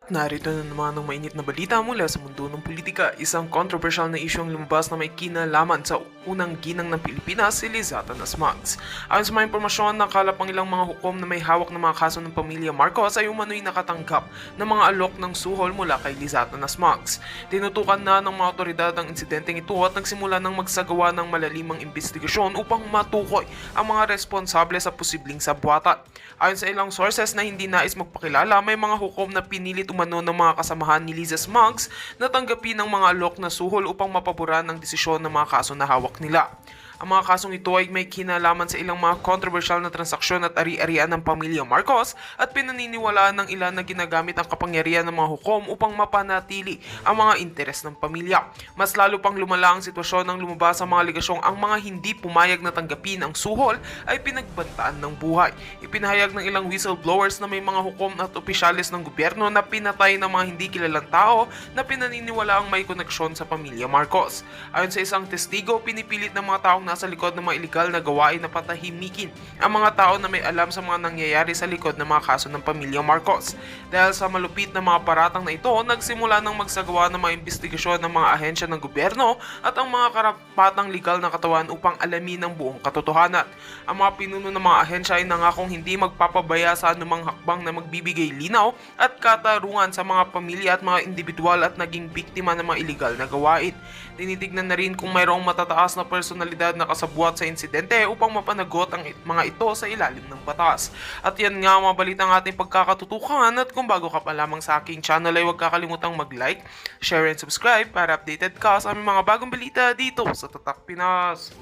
Narito na naman ang mainit na balita mula sa mundo ng politika. Isang controversial na isyong lumabas na may kinalaman sa unang ginang ng Pilipinas, si Lizata Nasmags. Ayon sa mga impormasyon, nakalap ang ilang mga hukom na may hawak ng mga kaso ng pamilya Marcos ay umano'y nakatanggap ng mga alok ng suhol mula kay Lizata Nasmags. Tinutukan na ng mga otoridad ang insidenteng ito at nagsimula ng magsagawa ng malalimang investigasyon upang matukoy ang mga responsable sa posibleng sabwatan. Ayon sa ilang sources na hindi nais magpakilala, may mga hukom na pinilit umano ng mga kasamahan ni Liza Smugs na tanggapin ang mga alok na suhol upang mapaboran ang desisyon ng mga kaso na hawak nila. Ang mga kasong ito ay may kinalaman sa ilang mga controversial na transaksyon at ari-arian ng pamilya Marcos at pinaniniwalaan ng ilan na ginagamit ang kapangyarihan ng mga hukom upang mapanatili ang mga interes ng pamilya. Mas lalo pang lumala ang sitwasyon nang lumabas ang mga aligasyong ang mga hindi pumayag na tanggapin ang suhol ay pinagbantaan ng buhay. Ipinahayag ng ilang whistleblowers na may mga hukom at opisyalis ng gobyerno na pinatay ng mga hindi kilalang tao na pinaniniwalaang may koneksyon sa pamilya Marcos. Ayon sa isang testigo, pinipilit ng mga taong nasa likod ng mga iligal na gawain na patahimikin ang mga tao na may alam sa mga nangyayari sa likod ng mga kaso ng pamilya Marcos. Dahil sa malupit na mga paratang na ito, nagsimula ng magsagawa ng mga investigasyon ng mga ahensya ng gobyerno at ang mga karapatang legal na katawan upang alamin ang buong katotohanan. Ang mga pinuno ng mga ahensya ay nangakong hindi magpapabaya sa anumang hakbang na magbibigay linaw at katarungan sa mga pamilya at mga individual at naging biktima ng mga iligal na gawain. Tinitignan na rin kung mayroong matataas na personalidad na kasabwat sa insidente upang mapanagot ang mga ito sa ilalim ng batas. At yan nga ang mga balitang ating pagkakatutukan, at kung bago ka pa lamang sa aking channel ay huwag kakalimutang mag-like, share and subscribe para updated ka sa aming mga bagong balita dito sa Tatak Pinas.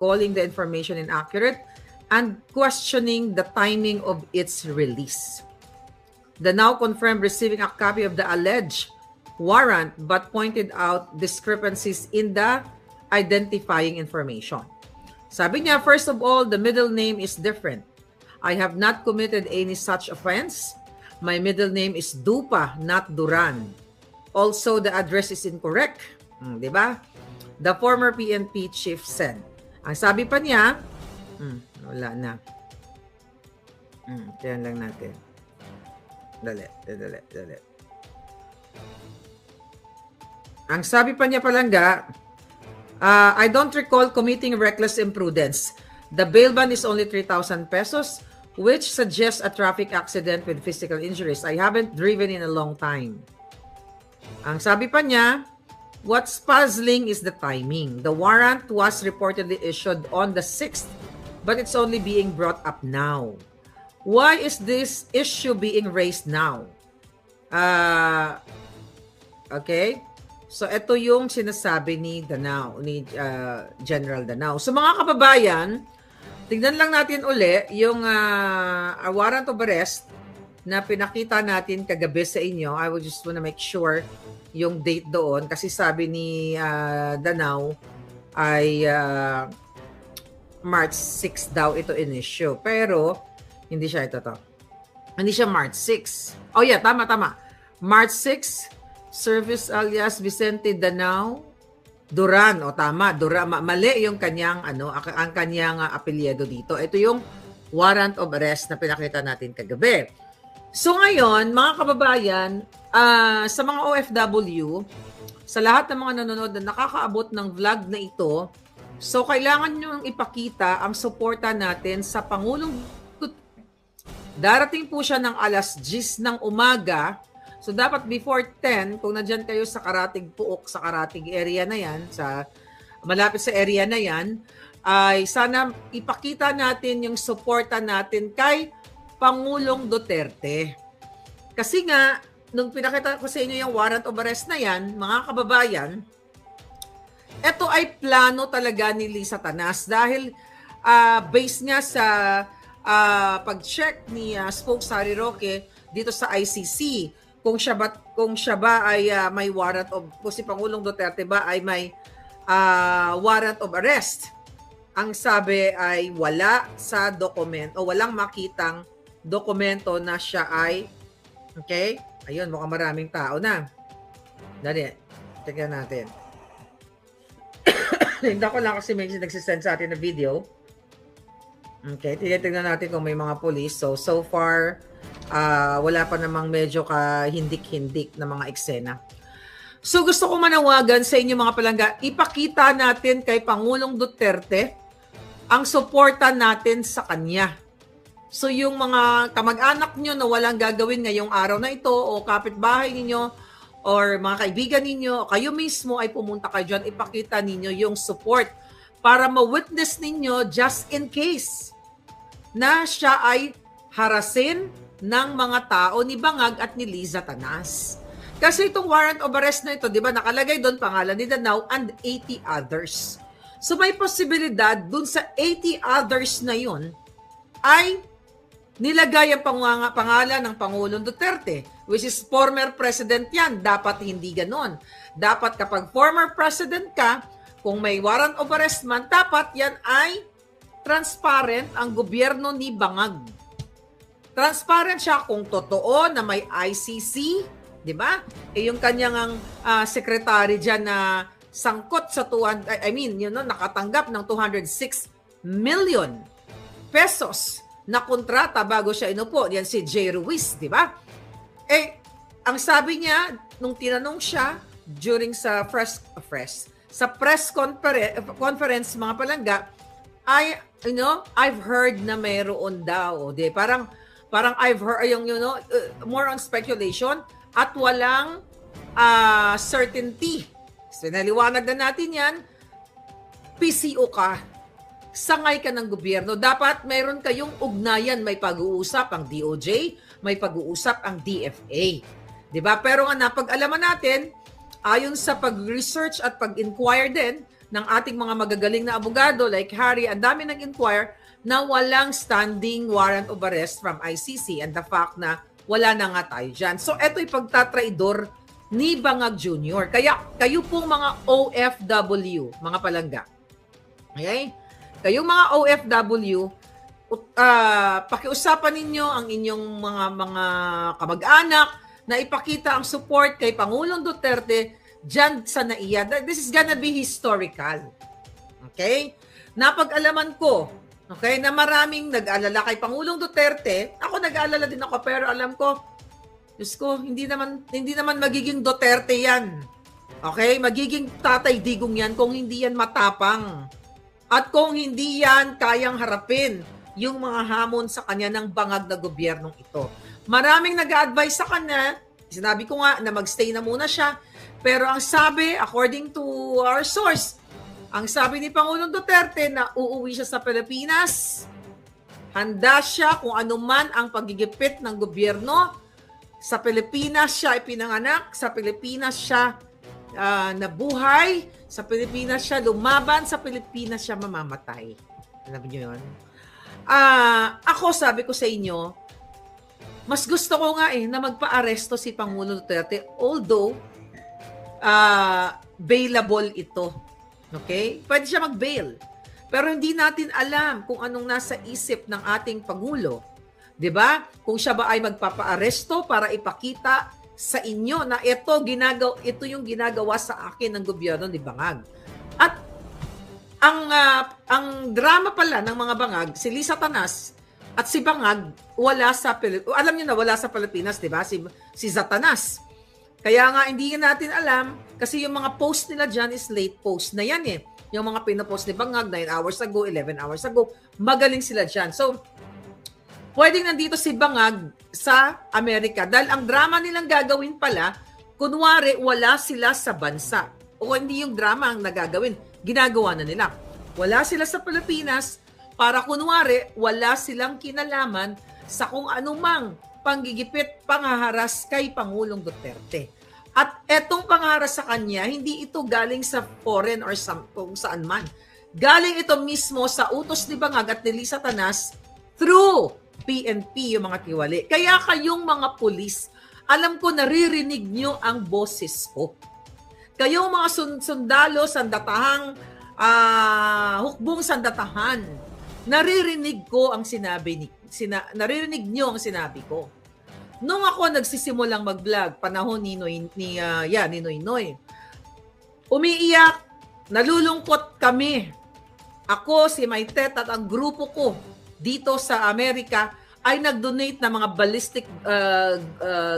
Calling the information inaccurate, and questioning the timing of its release. The now confirmed receiving a copy of the alleged warrant but pointed out discrepancies in the identifying information. Sabi niya, first of all, the middle name is different. I have not committed any such offense. My middle name is Dupa, not Duran. Also, the address is incorrect. Di ba? The former PNP chief said. Ang sabi pa niya, wala na. Kaya lang natin. Dali. Ang sabi pa niya palangga, I don't recall committing reckless imprudence. The bail bond is only 3,000 pesos, which suggests a traffic accident with physical injuries. I haven't driven in a long time. Ang sabi pa niya, what's puzzling is the timing. The warrant was reportedly issued on the 6th, but it's only being brought up now. Why is this issue being raised now? Okay? So, ito yung sinasabi ni Danao, ni General Danao. So, mga kababayan, tignan lang natin uli yung warrant of arrest na pinakita natin kagabi sa inyo. I would just wanna make sure yung date doon kasi sabi ni Danao ay March 6 daw ito in-issue. Pero hindi siya ito to. Hindi siya March 6. Oh yeah, tama. March 6, service alias Vicente Danao Duran. O tama, Duran. Mali yung kanyang ang kanyang apelyido dito. Ito yung warrant of arrest na pinakita natin kagabi. So ngayon, mga kababayan, sa mga OFW, sa lahat ng mga nanonood na nakakaabot ng vlog na ito, so kailangan nyo ipakita ang suporta natin sa Pangulong Duterte. Darating po siya ng alas 10 ng umaga, so dapat before 10, kung nandyan kayo sa Karatig Puok, sa Karatig area na yan, sa malapit sa area na yan, ay sana ipakita natin yung suporta natin kay Pangulong Duterte. Kasi nga, nung pinakita ko sa inyo yung warrant of arrest na yan, mga kababayan, ito ay plano talaga ni Lisa Tanas dahil based nga sa pag-check ni Spokes Harry Roque dito sa ICC, kung siya ba ay may warrant of, kung si Pangulong Duterte ba ay may warrant of arrest. Ang sabi ay wala sa dokumento o walang makitang dokumento na siya ay, okay? Ayun, mukhang maraming tao na. Dali, tignan natin. Hindi ko lang kasi may nagsisend sa atin na video. Okay, tignan natin kung may mga police. So far, wala pa namang medyo hindik-hindik na mga eksena. So gusto ko manawagan sa inyo mga palangga, ipakita natin kay Pangulong Duterte ang suporta natin sa kanya. So yung mga kamag-anak nyo na walang gagawin ngayong araw na ito o kapitbahay ninyo or mga kaibigan ninyo, kayo mismo ay pumunta kayo dyan, ipakita ninyo yung support para ma-witness ninyo just in case na siya ay harasin ng mga tao ni Bangag at ni Liza Tanas. Kasi itong warrant of arrest na ito, di ba, nakalagay doon pangalan ni Danao and 80 others. So may posibilidad doon sa 80 others na yun ay nilagay ang pangalan ng Pangulong Duterte, which is former president yan. Dapat hindi ganon. Dapat kapag former president ka, kung may warrant of arrest man, dapat yan ay transparent ang gobyerno ni Bangag. Transparent siya kung totoo na may ICC, di ba? Yung kanyang secretary dyan na sangkot sa nakatanggap ng 206 million pesos na kontrata bago siya inupo. Yan si Jay Ruiz, di ba? Ang sabi niya, nung tinanong siya during sa press conference mga palangga, I've heard na mayroon daw. Di, parang I've heard, more on speculation at walang certainty. So, naliwanag na natin yan, PCO ka, sangay ka ng gobyerno. Dapat mayroon kayong ugnayan, may pag-uusap ang DOJ, may pag-uusap ang DFA. Diba? Pero nga napag-alaman natin, ayon sa pag-research at pag-inquire din ng ating mga magagaling na abogado like Harry, ang dami nag-inquire na walang standing warrant of arrest from ICC and the fact na wala na nga tayo dyan. So, ito'y pagtatraidor ni Bangag Jr. Kaya, kayo pong mga OFW, mga palangga. Okay? Kayong mga OFW, pakiusapan ninyo ang inyong mga kamag-anak na ipakita ang support kay Pangulong Duterte dyan sa NAIA. This is gonna be historical. Okay? Napag-alaman ko, okay, na maraming nag-alala kay Pangulong Duterte. Ako nag-alala din ako, pero alam ko, Diyos ko, hindi naman magiging Duterte yan. Okay? Magiging Tatay Digong yan kung hindi yan matapang. At kung hindi yan kayang harapin yung mga hamon sa kanya ng bangag na gobyernong ito. Maraming nag-a-advise sa kanya, sinabi ko nga na magstay na muna siya, pero ang sabi, according to our source, ang sabi ni Pangulong Duterte na uuwi siya sa Pilipinas, handa siya kung anuman ang pagigipit ng gobyerno. Sa Pilipinas siya ipinanganak, sa Pilipinas siya nabuhay, sa Pilipinas siya lumaban, sa Pilipinas siya mamamatay. Alam niyo yun? Ako sabi ko sa inyo, mas gusto ko nga na magpa-aresto si Pangulong Duterte, although bailable ito. Okay? Pwede siya mag-bail. Pero hindi natin alam kung anong nasa isip ng ating Pangulo. 'Di ba? Kung siya ba ay magpapa-aresto para ipakita sa inyo na ito yung ginagawa sa akin ng gobyerno ni Bangag. At ang drama pala ng mga Bangag, si Liza Tanas at si Bangag wala sa alam niyo na wala sa Pilipinas, 'di ba? Si Zatanas. Kaya nga hindi natin alam kasi yung mga post nila diyan is late post na yan eh. Yung mga pinopost ni Bangag 9 hours ago, 11 hours ago, magaling sila diyan. So pwedeng nandito si Bangag sa Amerika dahil ang drama nilang gagawin pala, kunwari wala sila sa bansa. O hindi yung drama ang nagagawin, ginagawa na nila. Wala sila sa Pilipinas para kunwari wala silang kinalaman sa kung anumang panggigipit, panghaharas kay Pangulong Duterte. At etong panghaharas sa kanya, hindi ito galing sa foreign or kung saan man. Galing ito mismo sa utos ni Bangag at ni Liza Tanas through PNP, yung mga tiwali. Kaya kayong mga pulis, alam ko naririnig nyo ang boses ko. Kayong mga sundalo, sandatahang, hukbong sandatahan, naririnig ko ang naririnig nyo ang sinabi ko. Nung ako nagsisimulang mag-vlog, panahon ni Noy Noy, umiiyak, nalulungkot kami. Ako, si Maitet at ang grupo ko dito sa Amerika ay nag-donate ng mga ballistic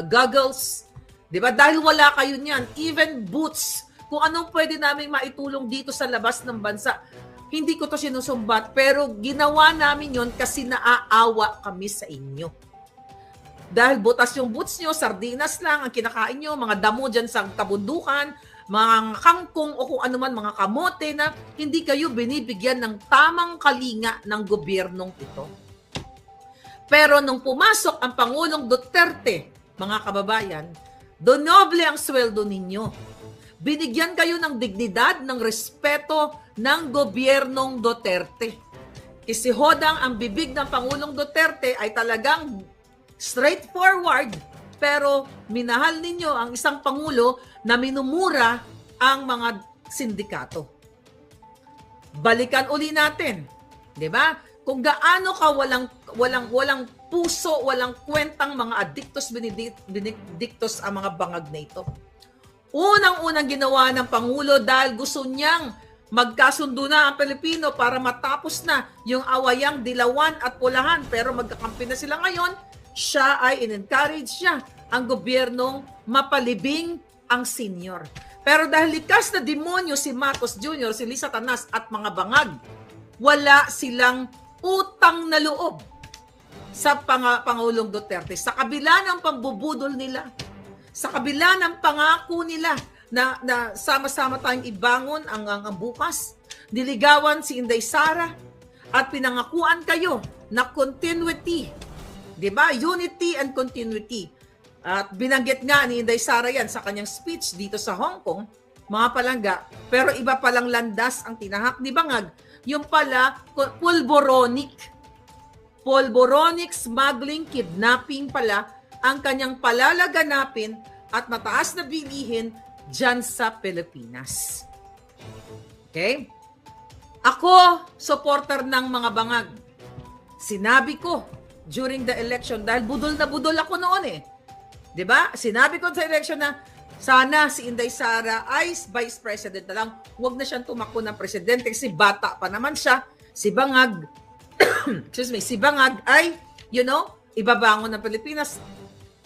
goggles. Diba? Dahil wala kayo niyan. Even boots. Kung anong pwede namin maitulong dito sa labas ng bansa. Hindi ko to sinusumbat. Pero ginawa namin yon kasi naaawa kami sa inyo. Dahil butas yung boots nyo, sardinas lang ang kinakain nyo, mga damo dyan sa kabundukan, mga kangkong o kung ano man, mga kamote na hindi kayo binibigyan ng tamang kalinga ng gobyernong ito. Pero nung pumasok ang Pangulong Duterte, mga kababayan, donoble ang sweldo ninyo. Binigyan kayo ng dignidad, ng respeto ng gobyernong Duterte. Isihodang ang bibig ng Pangulong Duterte ay talagang straightforward, pero minahal ninyo ang isang Pangulo na minumura ang mga sindikato. Balikan uli natin, di ba? Kung gaano ka walang puso, walang kwentang mga addictus benedictus ang mga bangag na ito. Unang-unang ginawa ng Pangulo dahil gusto niyang magkasundo na ang Pilipino para matapos na yung awayang dilawan at pulahan, pero magkakampi na sila ngayon, siya ay in-encourage siya ang gobyernong mapalibing ang senior. Pero dahil likas na demonyo si Marcos Jr., si Lisa Tanas at mga bangag, wala silang utang na loob sa Pangulong Duterte. Sa kabila ng pambubudol nila, sa kabila ng pangako nila na sama-sama tayong ibangon ang bukas, diligawan si Inday Sara at pinangakuan kayo na continuity. Diba? Unity and continuity. At binanggit nga ni Inday Sara yan sa kanyang speech dito sa Hong Kong, mga palangga, pero iba palang landas ang tinahak ni Bangag. Yung pala, pulboronic smuggling, kidnapping pala ang kanyang palalaganapin at mataas na bilihin dyan sa Pilipinas. Okay? Ako, supporter ng mga bangag. Sinabi ko during the election, dahil budol na budol ako noon eh. 'Di ba? Sinabi ko sa election na sana si Inday Sara ay vice president na lang, huwag na siyang tumakbo ng presidente kasi bata pa naman siya. Si Bangag, si Bangag ay, ibabangon ng Pilipinas,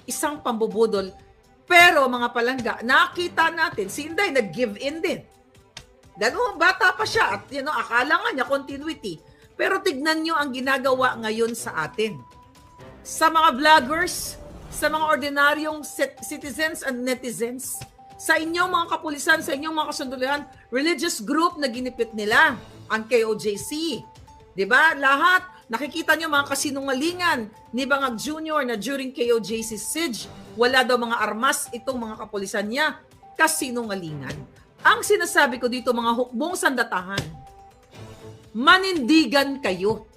isang pambubudol. Pero mga palangga, nakita natin, si Inday nag-give in din. Dahil bata pa siya at akala nga niya continuity. Pero tignan nyo ang ginagawa ngayon sa atin. Sa mga vloggers, sa mga ordinaryong citizens and netizens, sa inyong mga kapulisan, sa inyong mga kasundulihan, religious group na ginipit nila, ang KOJC. Diba? Lahat, nakikita nyo mga kasinungalingan ni Bangag Jr. na during KOJC siege, wala daw mga armas itong mga kapulisan niya, kasinungalingan. Ang sinasabi ko dito, mga hukbong sandatahan, manindigan kayo.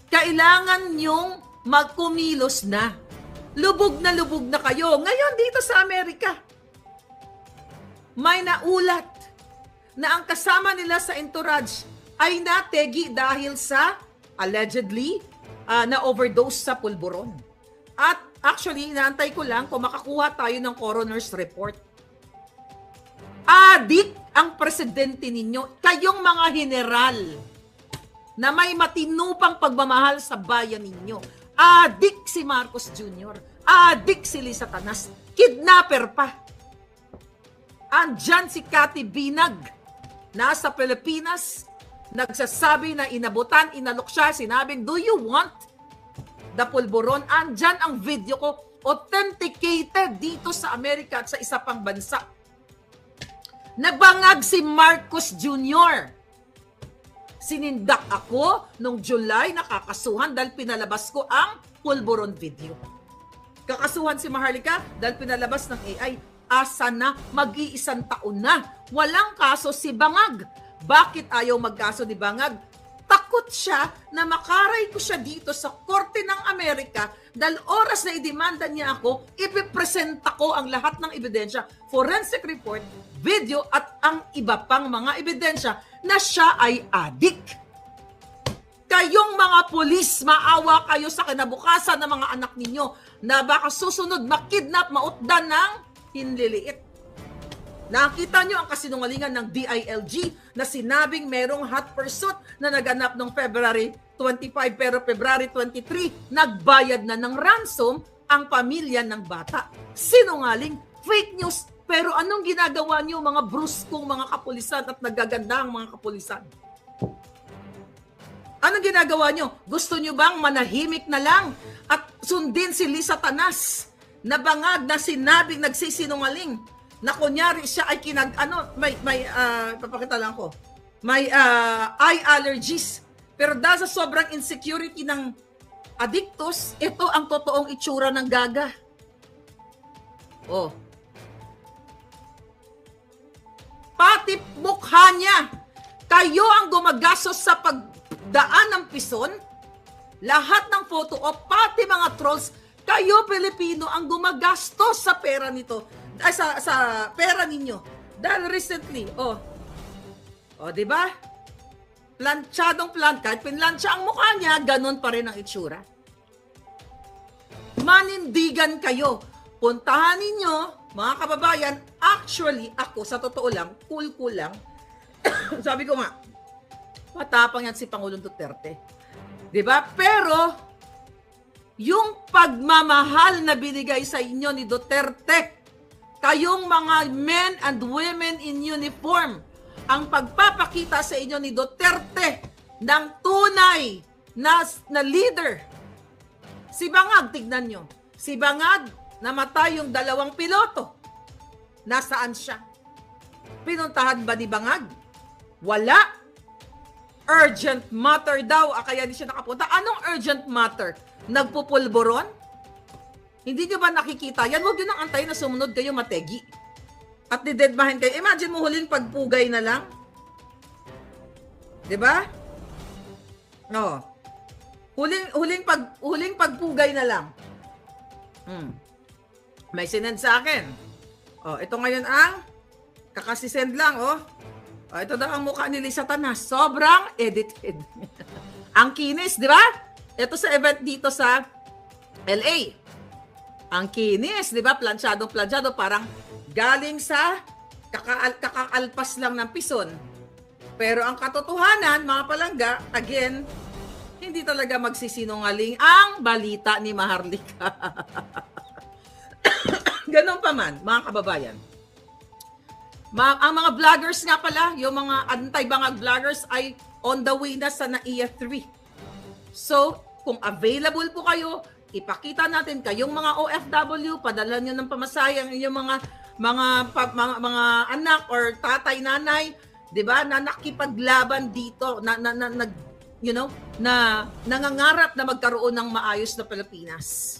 Kailangan nyong magkumilos na. Lubog na kayo. Ngayon dito sa Amerika, may naulat na ang kasama nila sa entourage ay nategi dahil sa allegedly na overdose sa pulburon. At actually, inaantay ko lang kung makakuha tayo ng coroner's report. Adik ang presidente ninyo, kayong mga general na may matinupang pagmamahal sa bayan ninyo. Adik si Marcos Jr., adik si Lisa Tanas, kidnapper pa. Andyan si Cathy Binag, nasa Pilipinas, nagsasabi na inabutan, inalok siya, sinabing, do you want the pulburon? Andyan ang video ko, authenticated dito sa Amerika at sa isa pang bansa. Nagbangag si Marcos Jr. Sinindak ako nung July, nakakasuhan dahil pinalabas ko ang pulburon video. Kakasuhan si Maharlika dahil pinalabas ng AI. Asa na? Mag-iisang taon na. Walang kaso si Bangag. Bakit ayaw magkaso ni Bangag? Takot siya na makaray ko siya dito sa Korte ng Amerika dahil oras na idemanda niya ako, ipipresenta ko ang lahat ng ebidensya, forensic report, video at ang iba pang mga ebidensya na siya ay adik. kayong mga pulis, maawa kayo sa kinabukasan ng mga anak ninyo na baka susunod makidnap, mautdan ng hinliliit. Nakita nyo ang kasinungalingan ng DILG na sinabing merong hot pursuit na naganap noong February 25 pero February 23 nagbayad na ng ransom ang pamilya ng bata. Sinungaling, fake news. Pero anong ginagawa nyo mga bruskong mga kapulisan at nagagandang mga kapulisan? Anong ginagawa nyo? Gusto nyo bang manahimik na lang at sundin si Lisa Tanas na bangag na sinabing nagsisinungaling na kunyari siya ay papakita lang ko, may eye allergies. Pero dahil sa sobrang insecurity ng adictos, ito ang totoong itsura ng Gaga. Oh. Pati mukha niya. Kayo ang gumagastos sa pagdaan ng pison. Lahat ng photo op, pati mga trolls, kayo Pilipino ang gumagastos sa pera nito. Ay, sa pera ninyo. Dahil recently, di ba? Kahit pinlansya ang mukha niya, ganun pa rin ang itsura. Manindigan kayo. Puntahan ninyo, mga kababayan, actually, ako, sa totoo lang, cool lang. Sabi ko nga, matapang yan si Pangulong Duterte. Diba? Pero, yung pagmamahal na binigay sa inyo ni Duterte, kayong mga men and women in uniform, ang pagpapakita sa inyo ni Duterte ng tunay na leader. Si Bangag, tignan nyo. Si Bangag, namatay yung 2 piloto. Nasaan siya? Pinuntahan ba ni Bangag? Wala. Urgent matter daw, kaya di siya nakapunta. Anong urgent matter? Nagpupulburon? Hindi nyo ba nakikita? Yan, huwag nyo nang antayin na sumunod kayo mategi. At didedmahin kayo. Imagine mo huling pagpugay na lang. Diba? No. Huling pagpugay na lang. May sinend sa akin. Ito ngayon ang kakasisend lang, ito daw ang mukha ni Lisa Tanas. Sobrang edited. Ang kinis, di ba? Ito sa event dito sa LA. Ang kinis, di ba? Plansyado, parang galing sa kakaalpas lang ng pison. Pero ang katotohanan, mga palangga, again, hindi talaga magsisinungaling ang balita ni Maharlika. Ganon pa man, mga kababayan. Ang mga vloggers nga pala, yung mga anti-bangag vloggers ay on the way na sa NAIA 3. So, kung available po kayo, ipakita natin kayong mga OFW, padala nyo ng pamasaya ang inyong mga anak or tatay, nanay, 'di ba? Na nakipaglaban dito, na nangangarap na magkaroon ng maayos na Pilipinas.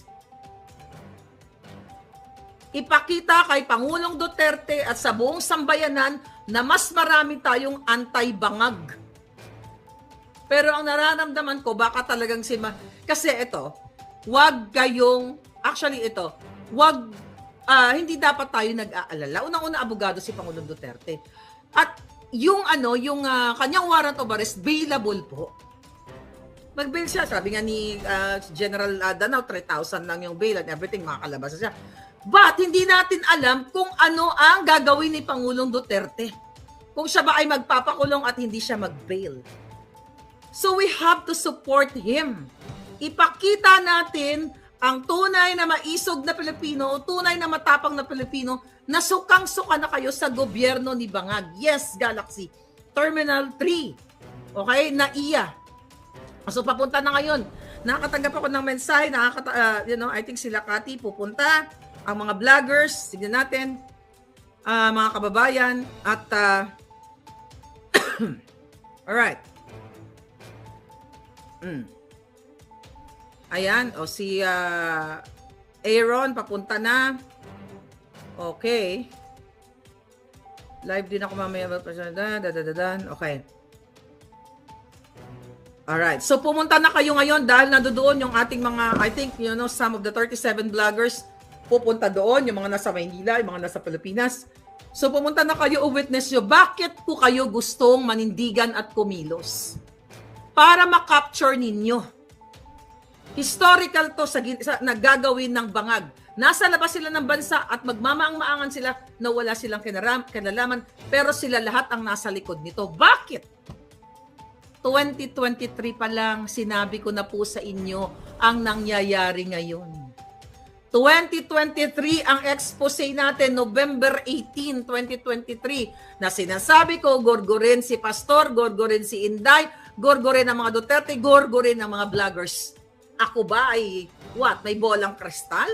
Ipakita kay Pangulong Duterte at sa buong sambayanan na mas marami tayong anti-bangag. Pero ang nararamdaman ko, baka talagang kasi ito, hindi dapat tayo nag-aalala. Unang-una, abogado si Pangulong Duterte. At yung kanyang warrant of arrest, bailable po. Mag-bail siya. Sabi nga ni General Danao, 3,000 lang yung bail and everything, makakalabas siya. But hindi natin alam kung ano ang gagawin ni Pangulong Duterte. Kung siya ba ay magpapakulong at hindi siya mag-bail. So we have to support him. Ipakita natin ang tunay na maisog na Pilipino o tunay na matapang na Pilipino na sukang-suka na kayo sa gobyerno ni Bangag. Yes, Galaxy. Terminal 3. Okay? NAIA. So papunta na ngayon. Nakakatanggap ako ng mensahe. I think sila Kati pupunta. Ang mga vloggers, tignan natin, mga kababayan, at alright. Ayan, si Aaron, papunta na. Okay. Live din ako mamaya. Okay. Alright, so pumunta na kayo ngayon dahil nandoon yung ating mga, I think, some of the 37 vloggers pupunta doon, yung mga nasa Maynila, yung mga nasa Pilipinas. So pumunta na kayo o witness nyo, bakit po kayo gustong manindigan at kumilos? para makapture ninyo. Historical to sa nagagawin ng bangag. Nasa labas sila ng bansa at magmamaang-maangan sila na wala silang kinalaman, pero sila lahat ang nasa likod nito. Bakit? 2023 pa lang, sinabi ko na po sa inyo ang nangyayari ngayon. 2023 ang expose natin, November 18, 2023, na sinasabi ko, gorgorin si Pastor, gorgorin si Inday, gorgorin ang mga Duterte, gorgorin ang mga vloggers. Ako ba ay, may bolang kristal?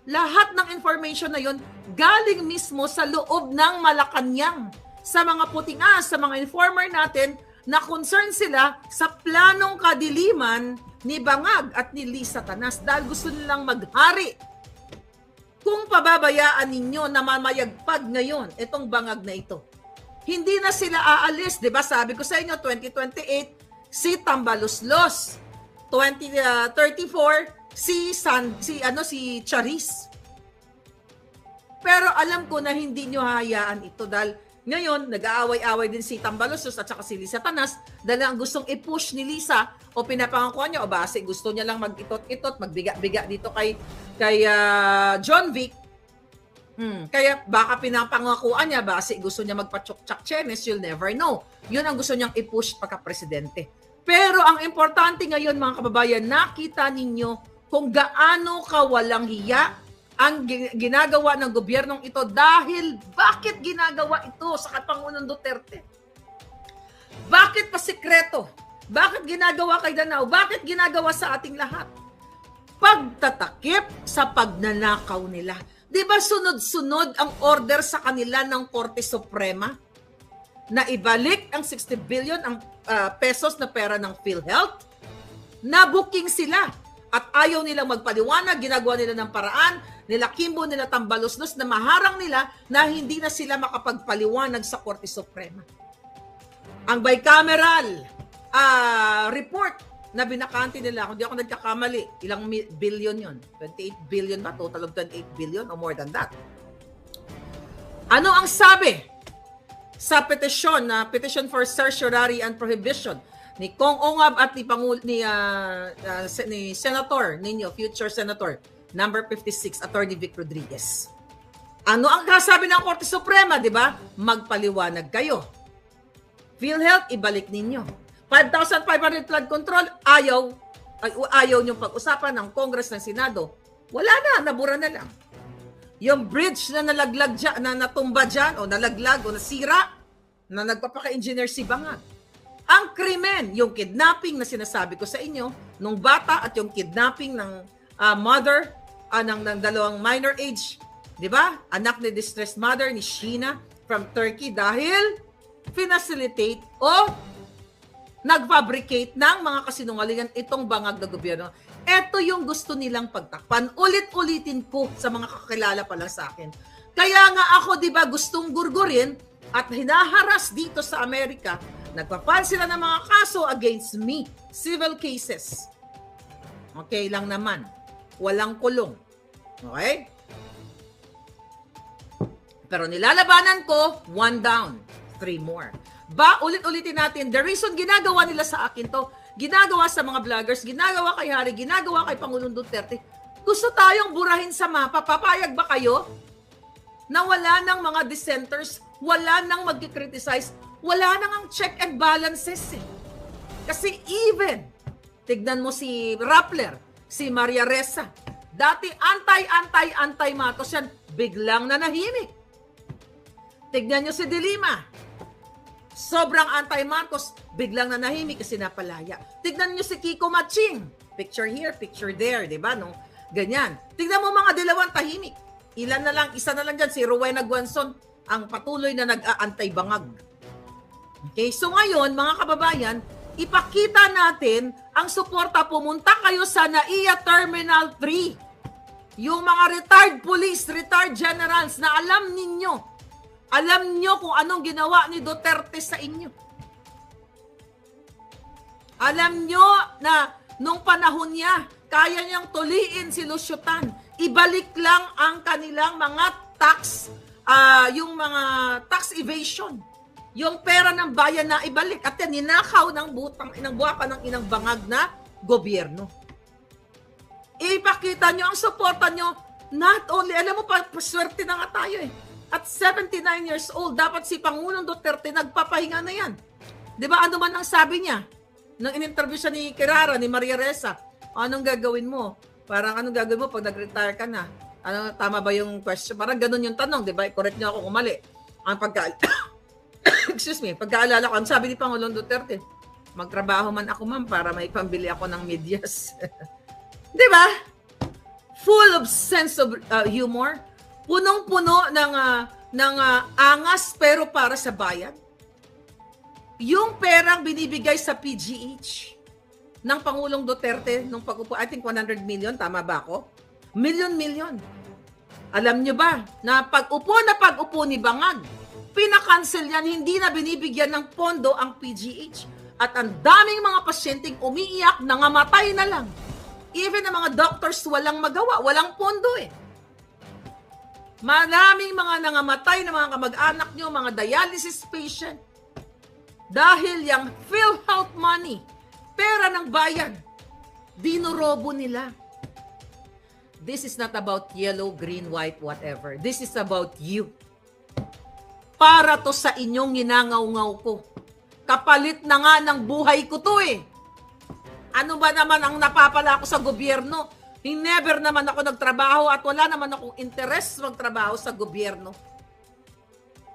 Lahat ng information na yon galing mismo sa loob ng Malacanang. Sa mga puting sa mga informer natin na concern sila sa planong kadiliman ni Bangag at ni Lisa Tanas dahil gusto nilang maghari. Kung pababayaan ninyo na mamayagpag ngayon itong Bangag na ito, hindi na sila aalis. Diba sabi ko sa inyo, 2028, si Tambaloslos. 2034, si Charis. Pero alam ko na hindi nyo hayaan ito dahil ngayon, nag-aaway-away din si Tambaloslos at saka si Lisa Tanas dahil ang gustong i-push ni Lisa o pinapangakuan niya o base gusto niya lang mag-itot-itot, magbiga-biga dito kay John Vic. Kaya baka pinapangakuan niya base gusto niya magpa-chok-chak-chenes, you'll never know. Yun ang gusto niyang i-push pagka-presidente. Pero ang importante ngayon mga kababayan, nakita ninyo kung gaano kawalang hiya ang ginagawa ng gobyernong ito dahil bakit ginagawa ito sa Pangulong Duterte? Bakit pa sikreto? Bakit ginagawa kay Danao? Bakit ginagawa sa ating lahat? Pagtatakip sa pagnanakaw nila. Di ba sunod-sunod ang order sa kanila ng Korte Suprema na ibalik ang 60 billion ang pesos na pera ng PhilHealth? Nabuking sila at ayaw nilang magpaliwanag, ginagawa nila ng paraan, nila Kimbo, nila Tambaloslos na maharang nila na hindi na sila makapagpaliwanag sa Korte Suprema. Ang bicameral report na binakante nila, kung di ako nagkakamali, ilang billion yon? 28 billion ba? Total of 28 billion o more than that. Ano ang sabi sa petisyon na petition for certiorari and prohibition ni Kong Ongab at ni Senator ninyo, future Senator, number 56, Attorney Vic Rodriguez. Ano ang kasabi ng Korte Suprema, di ba? Magpaliwanag kayo. PhilHealth, ibalik ninyo. 5,500 flood control, ayaw niyong pag-usapan ng Congress, ng Senado. Wala na, nabura na lang. Yung bridge na nalaglag dyan, na natumba dyan, o nalaglag, o nasira, na nagpapaka-engineer si Bangag. Ang krimen, yung kidnapping na sinasabi ko sa inyo, nung bata at yung kidnapping ng mother, ng dalawang minor age, di ba? Anak ni distressed mother ni Sheena from Turkey dahil finacilitate o nag-fabricate ng mga kasinungalingan itong Bangag na gobyerno. Ito yung gusto nilang pagtakpan. Ulit-ulitin ko sa mga kakilala pa lang sa akin. Kaya nga ako, di ba, gustong gurgurin at hinaharas dito sa Amerika. Nagpapal sila ng mga kaso against me. Civil cases. Okay lang naman. Walang kulong. Okay? Pero nilalabanan ko, 1 down, 3 more. Ulit-ulitin natin, the reason ginagawa nila sa akin to, ginagawa sa mga vloggers, ginagawa kay Harry, ginagawa kay Pangulong Duterte, gusto tayong burahin sa mapa. Papayag ba kayo na wala ng mga dissenters, wala nang mag-criticize, wala nang ang check and balances eh. Kasi even, tignan mo si Rappler, si Maria Ressa, dati anti Matos yan, biglang nanahimik. Tignan nyo si De Lima, sobrang anti-Marcos, biglang nanahimik kasi napalaya. Tignan nyo si Kiko Matching, picture here, picture there, di ba? No? Ganyan. Tignan mo mga Dilawan, tahimik. Isa na lang dyan, si Rowena Guanzon, ang patuloy na nag-aantay-bangag. Okay, so ngayon, mga kababayan, ipakita natin ang suporta. Pumunta kayo sa NAIA Terminal 3. Yung mga retired police, retired generals na alam nyo kung anong ginawa ni Duterte sa inyo. Alam nyo na nung panahon niya, kaya niyang tuliin si Lucio Tan. Ibalik lang ang kanilang mga tax, yung mga tax evasion. yung pera ng bayan na ibalik at yan, ninakaw ng butang, inang buwaka ng inang bangag na gobyerno. Ipakita nyo ang suporta nyo, not only, alam mo pa, paswerte na nga tayo eh. At 79 years old, dapat si Pangulong Duterte nagpapahinga na yan. Di ba ano man ang sabi niya? Nung in-interview siya ni Kirara, ni Maria Ressa, anong gagawin mo? Parang anong gagawin mo pag nag-retire ka na? Ano, tama ba yung question? Parang ganun yung tanong, di ba? Correct niyo ako kung mali. Ang excuse me, pagkaalala ko, ang sabi ni Pangulong Duterte, magtrabaho man ako ma'am para may pambili ako ng medyas. Di ba? Full of sense of humor. Punong-puno ng angas pero para sa bayan. Yung perang binibigay sa PGH ng Pangulong Duterte nung pag-upo, I think 100 million, tama ba ako? Million. Alam nyo ba na pag-upo ni Bangag, pinakancel yan, hindi na binibigyan ng pondo ang PGH. At ang daming mga pasyenteng umiiyak, nangamatay na lang. Even ang mga doctors walang magawa, walang pondo eh. Maraming mga nangamatay na mga kamag-anak nyo, mga dialysis patient. Dahil yung PhilHealth money, pera ng bayan, dinorobo nila. This is not about yellow, green, white, whatever. This is about you. Para to sa inyong ginangaw-ngaw ko. Kapalit na nga ng buhay ko to eh. Ano ba naman ang napapala ko sa gobyerno? Never naman ako nagtrabaho at wala naman akong interest magtrabaho sa gobyerno.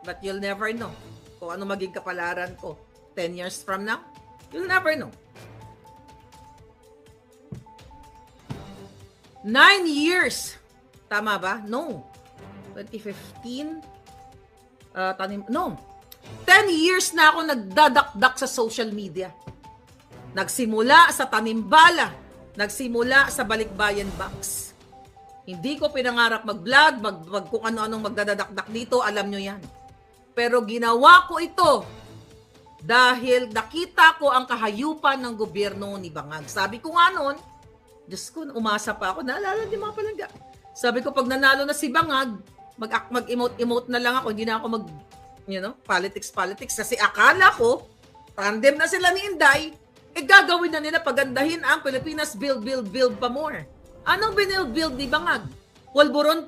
But you'll never know kung ano maging kapalaran ko 10 years from now. You'll never know. 9 years. Tama ba? No. 2015. 10 years na ako nagdadakdak sa social media. Nagsimula sa Tanimbala. Nagsimula sa Balikbayan Box. Hindi ko pinangarap mag-vlog, kung ano-anong magdadakdak dito, alam nyo yan. Pero ginawa ko ito dahil nakita ko ang kahayupan ng gobyerno ni Bangag. Sabi ko nga noon, Diyos ko, umasa pa ako, naalala di mga palangga. Sabi ko, pag nanalo na si Bangag, mag-emote na lang ako, hindi na ako politics. Kasi akala ko, tandem na sila ni Inday, gagawin na nila pagandahin ang Pilipinas build pa more. Anong build ni Bangag? Pulburon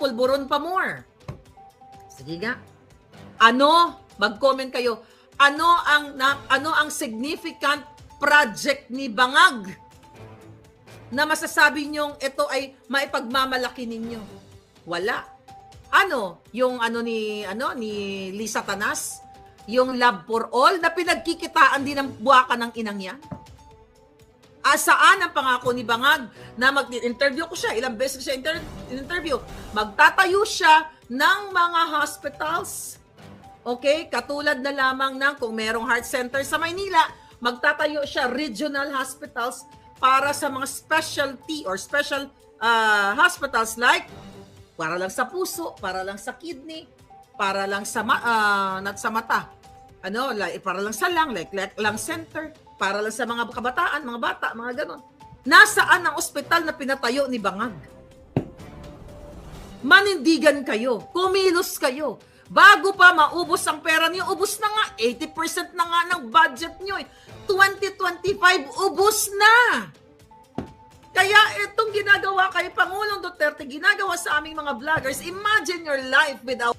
pa more. Sige nga. Mag-comment kayo. Ano ang significant project ni Bangag na masasabi niyong ito ay maipagmamalaki ninyo? Wala. Yung ni Lisa Tanas, yung Love for All na pinagkikitaan din ng buwaka ng inang yan? Saan ang pangako ni Bangag na mag-interview ko siya, ilang beses siya interview, magtatayo siya ng mga hospitals. Okay? Katulad na lamang ng kung merong heart center sa Maynila, magtatayo siya regional hospitals para sa mga specialty or special hospitals like para lang sa puso, para lang sa kidney, para lang sa not sa mata. Para lang sa lung, like lung center, para lang sa mga kabataan, mga bata, mga ganon. Nasaan ang ospital na pinatayo ni Bangag? Manindigan kayo, kumilos kayo. Bago pa maubos ang pera niyo, ubos na nga, 80% na nga ng budget niyo. 2025, ubos na! Kaya itong ginagawa kay Pangulong Duterte, ginagawa sa aming mga vloggers, imagine your life without